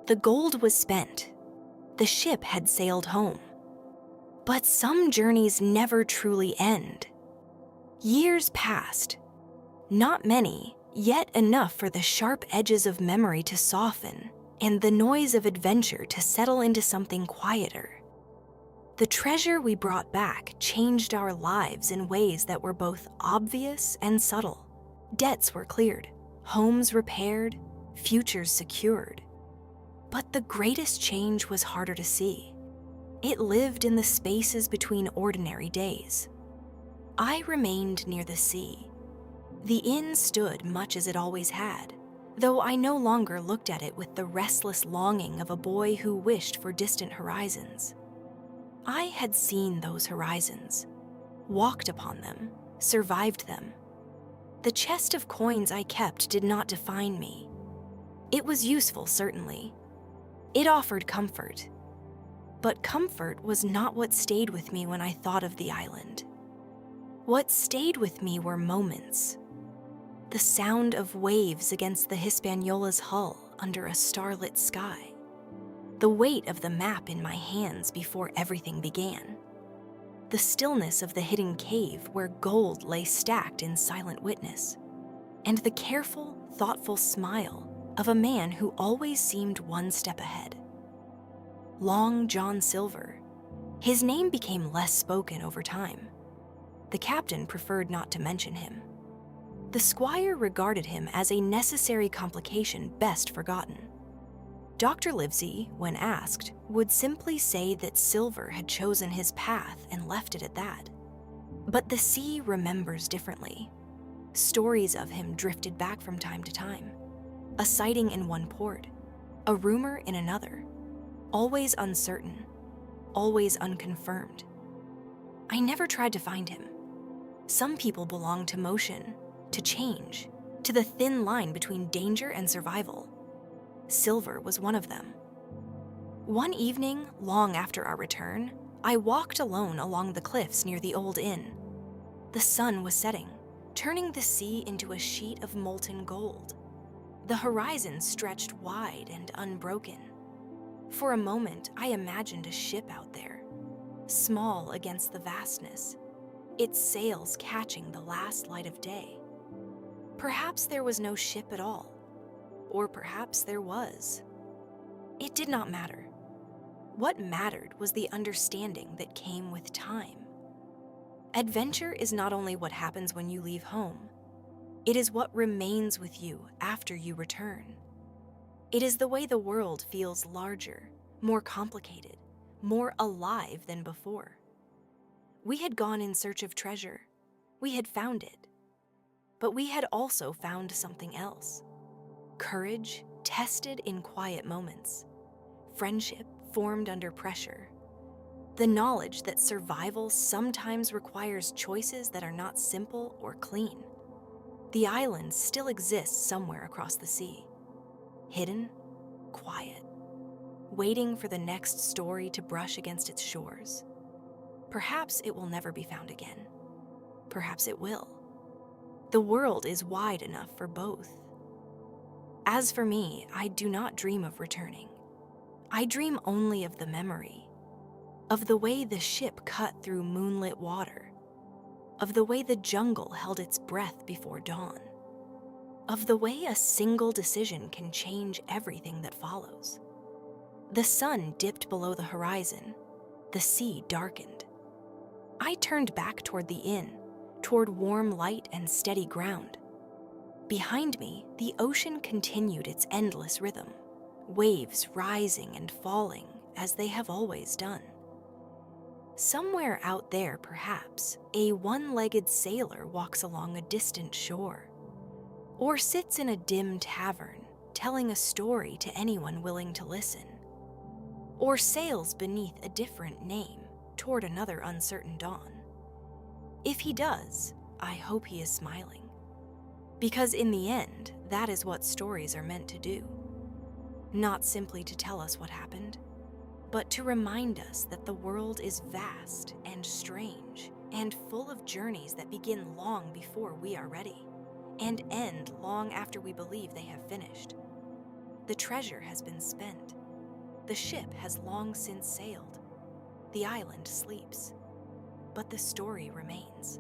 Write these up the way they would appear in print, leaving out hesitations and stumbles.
The gold was spent. The ship had sailed home. But some journeys never truly end. Years passed. Not many, yet enough for the sharp edges of memory to soften and the noise of adventure to settle into something quieter. The treasure we brought back changed our lives in ways that were both obvious and subtle. Debts were cleared, homes repaired, futures secured. But the greatest change was harder to see. It lived in the spaces between ordinary days. I remained near the sea. The inn stood much as it always had, though I no longer looked at it with the restless longing of a boy who wished for distant horizons. I had seen those horizons, walked upon them, survived them. The chest of coins I kept did not define me. It was useful, certainly. It offered comfort. But comfort was not what stayed with me when I thought of the island. What stayed with me were moments. The sound of waves against the Hispaniola's hull under a starlit sky. The weight of the map in my hands before everything began. The stillness of the hidden cave where gold lay stacked in silent witness. And the careful, thoughtful smile of a man who always seemed one step ahead. Long John Silver. His name became less spoken over time. The captain preferred not to mention him. The squire regarded him as a necessary complication best forgotten. Dr. Livesey, when asked, would simply say that Silver had chosen his path and left it at that. But the sea remembers differently. Stories of him drifted back from time to time. A sighting in one port, a rumor in another, always uncertain, always unconfirmed. I never tried to find him. Some people belong to motion, to change, to the thin line between danger and survival. Silver was one of them. One evening, long after our return, I walked alone along the cliffs near the old inn. The sun was setting, turning the sea into a sheet of molten gold. The horizon stretched wide and unbroken. For a moment, I imagined a ship out there, small against the vastness, its sails catching the last light of day. Perhaps there was no ship at all, or perhaps there was. It did not matter. What mattered was the understanding that came with time. Adventure is not only what happens when you leave home, it is what remains with you after you return. It is the way the world feels larger, more complicated, more alive than before. We had gone in search of treasure. We had found it. But we had also found something else. Courage tested in quiet moments. Friendship formed under pressure. The knowledge that survival sometimes requires choices that are not simple or clean. The island still exists somewhere across the sea. Hidden, quiet, waiting for the next story to brush against its shores. Perhaps it will never be found again. Perhaps it will. The world is wide enough for both. As for me, I do not dream of returning. I dream only of the memory, of the way the ship cut through moonlit water, of the way the jungle held its breath before dawn, of the way a single decision can change everything that follows. The sun dipped below the horizon, the sea darkened. I turned back toward the inn, toward warm light and steady ground. Behind me, the ocean continued its endless rhythm, waves rising and falling as they have always done. Somewhere out there, perhaps, a one-legged sailor walks along a distant shore, or sits in a dim tavern telling a story to anyone willing to listen, or sails beneath a different name toward another uncertain dawn. If he does, I hope he is smiling. Because in the end, that is what stories are meant to do. Not simply to tell us what happened, but to remind us that the world is vast and strange and full of journeys that begin long before we are ready and end long after we believe they have finished. The treasure has been spent. The ship has long since sailed. The island sleeps. But the story remains.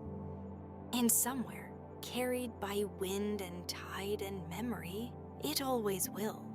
And somewhere, carried by wind and tide and memory, it always will.